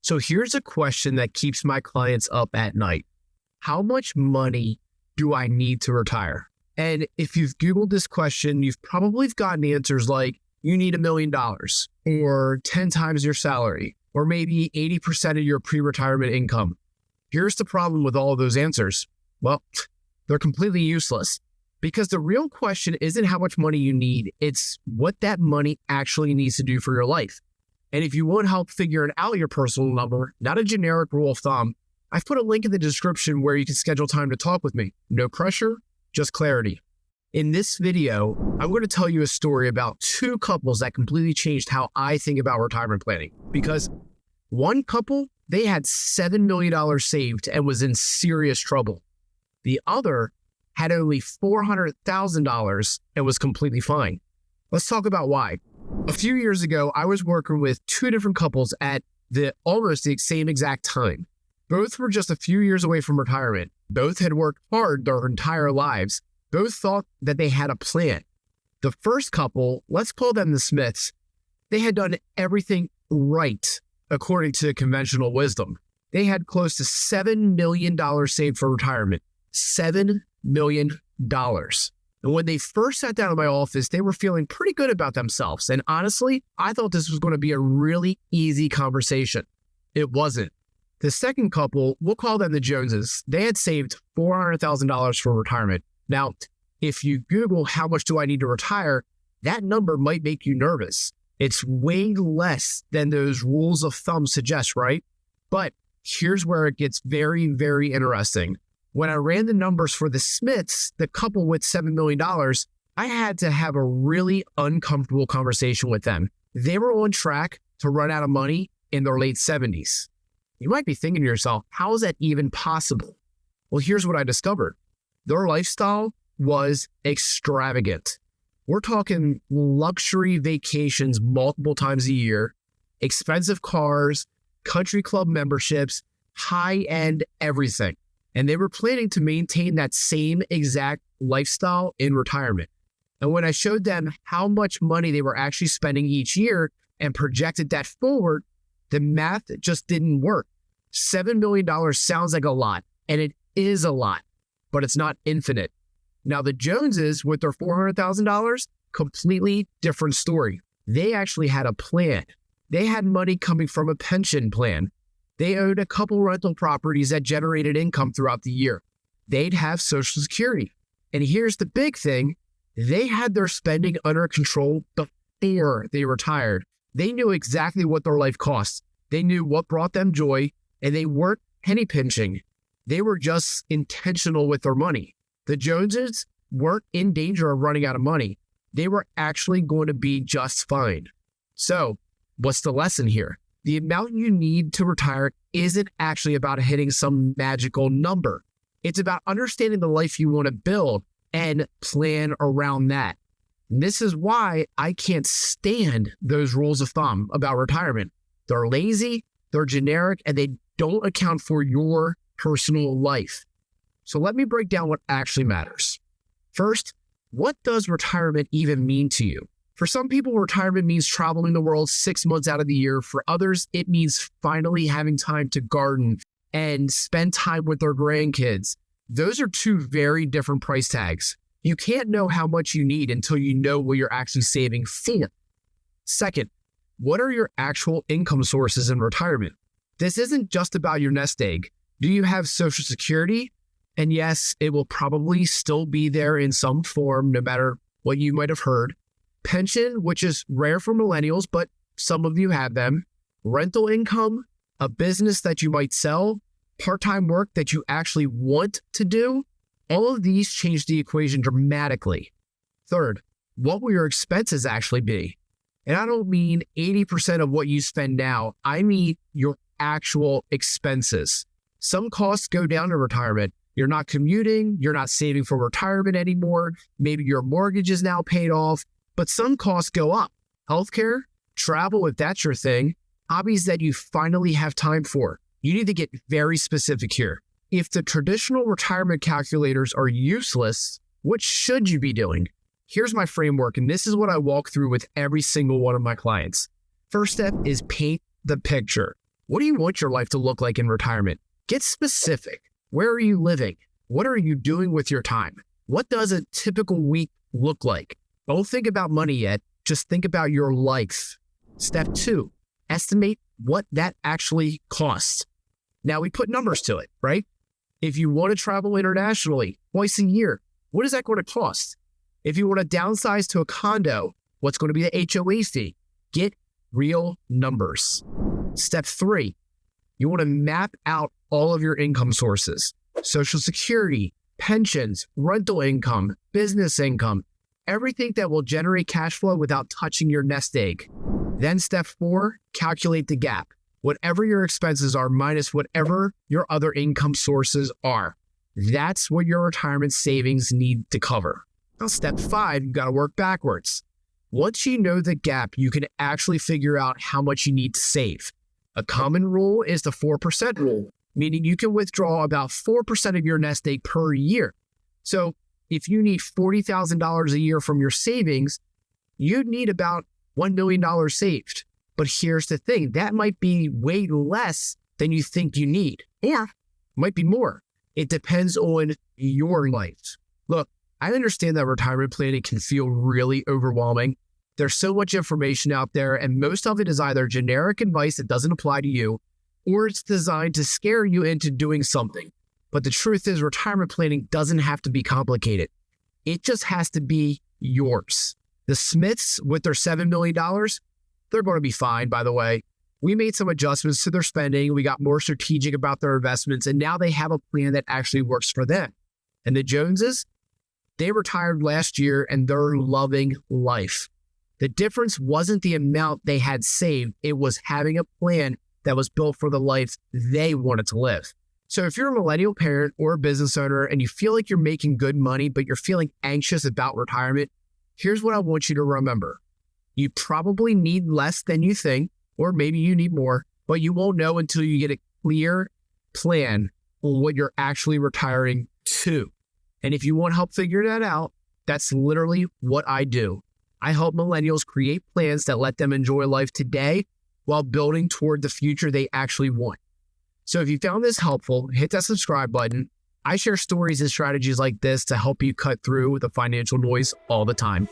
So here's a question that keeps my clients up at night. How much money do I need to retire? And if you've Googled this question, you've probably gotten answers like, you need $1 million or 10 times your salary, or maybe 80% of your pre-retirement income. Here's the problem with all of those answers. Well, they're completely useless because the real question isn't how much money you need. It's what that money actually needs to do for your life. And if you want help figuring out your personal number, not a generic rule of thumb, I've put a link in the description where you can schedule time to talk with me. No pressure, just clarity. In this video, I'm going to tell you a story about two couples that completely changed how I think about retirement planning. Because one couple, they had $7 million saved and was in serious trouble. The other had only $400,000 and was completely fine. Let's talk about why. A few years ago, I was working with two different couples at almost the same exact time. Both were just a few years away from retirement. Both had worked hard their entire lives. Both thought that they had a plan. The first couple, let's call them the Smiths, they had done everything right according to conventional wisdom. They had close to $7 million saved for retirement. $7 million. And when they first sat down in my office, they were feeling pretty good about themselves. And honestly, I thought this was going to be a really easy conversation. It wasn't. The second couple, we'll call them the Joneses. They had saved $400,000 for retirement. Now, if you Google how much do I need to retire, that number might make you nervous. It's way less than those rules of thumb suggest, right? But here's where it gets very, very interesting. When I ran the numbers for the Smiths, the couple with $7 million, I had to have a really uncomfortable conversation with them. They were on track to run out of money in their late 70s. You might be thinking to yourself, how is that even possible? Well, here's what I discovered. Their lifestyle was extravagant. We're talking luxury vacations multiple times a year, expensive cars, country club memberships, high-end everything. And they were planning to maintain that same exact lifestyle in retirement. And when I showed them how much money they were actually spending each year and projected that forward, the math just didn't work. $7 million sounds like a lot, and it is a lot, but it's not infinite. Now, the Joneses, with their $400,000, completely different story. They actually had a plan. They had money coming from a pension plan. They owned a couple rental properties that generated income throughout the year. They'd have Social Security. And here's the big thing. They had their spending under control before they retired. They knew exactly what their life cost. They knew what brought them joy, and they weren't penny pinching. They were just intentional with their money. The Joneses weren't in danger of running out of money. They were actually going to be just fine. So, what's the lesson here? The amount you need to retire isn't actually about hitting some magical number. It's about understanding the life you want to build and plan around that. And this is why I can't stand those rules of thumb about retirement. They're lazy, they're generic, and they don't account for your personal life. So let me break down what actually matters. First, what does retirement even mean to you? For some people, retirement means traveling the world 6 months out of the year. For others, it means finally having time to garden and spend time with their grandkids. Those are two very different price tags. You can't know how much you need until you know what you're actually saving for. Second, what are your actual income sources in retirement? This isn't just about your nest egg. Do you have Social Security? And yes, it will probably still be there in some form, no matter what you might have heard. Pension, which is rare for millennials, but some of you have them. Rental income, a business that you might sell, part-time work that you actually want to do. All of these change the equation dramatically. Third, what will your expenses actually be? And I don't mean 80% of what you spend now. I mean your actual expenses. Some costs go down to retirement. You're not commuting. You're not saving for retirement anymore. Maybe your mortgage is now paid off. But some costs go up. Healthcare, travel, if that's your thing, hobbies that you finally have time for. You need to get very specific here. If the traditional retirement calculators are useless, what should you be doing? Here's my framework, and this is what I walk through with every single one of my clients. First step is paint the picture. What do you want your life to look like in retirement? Get specific. Where are you living? What are you doing with your time? What does a typical week look like? Don't think about money yet. Just think about your life. Step 2, estimate what that actually costs. Now we put numbers to it, right? If you want to travel internationally twice a year, what is that going to cost? If you want to downsize to a condo, what's going to be the HOA fee? Get real numbers. Step 3, you want to map out all of your income sources: Social Security, pensions, rental income, business income, everything that will generate cash flow without touching your nest egg. Then step 4, calculate the gap. Whatever your expenses are minus whatever your other income sources are. That's what your retirement savings need to cover. Now, step 5, you got to work backwards. Once you know the gap, you can actually figure out how much you need to save. A common rule is the 4% rule, meaning you can withdraw about 4% of your nest egg per year. So if you need $40,000 a year from your savings, you'd need about $1 million saved. But here's the thing, that might be way less than you think you need, or might be more. It depends on your life. Look, I understand that retirement planning can feel really overwhelming. There's so much information out there, and most of it is either generic advice that doesn't apply to you, or it's designed to scare you into doing something. But the truth is, retirement planning doesn't have to be complicated. It just has to be yours. The Smiths, with their $7 million, they're going to be fine, by the way. We made some adjustments to their spending. We got more strategic about their investments, and now they have a plan that actually works for them. And the Joneses, they retired last year, and they're loving life. The difference wasn't the amount they had saved. It was having a plan that was built for the life they wanted to live. So if you're a millennial parent or a business owner and you feel like you're making good money, but you're feeling anxious about retirement, here's what I want you to remember. You probably need less than you think, or maybe you need more, but you won't know until you get a clear plan on what you're actually retiring to. And if you want help figure that out, that's literally what I do. I help millennials create plans that let them enjoy life today while building toward the future they actually want. So if you found this helpful, hit that subscribe button. I share stories and strategies like this to help you cut through the financial noise all the time.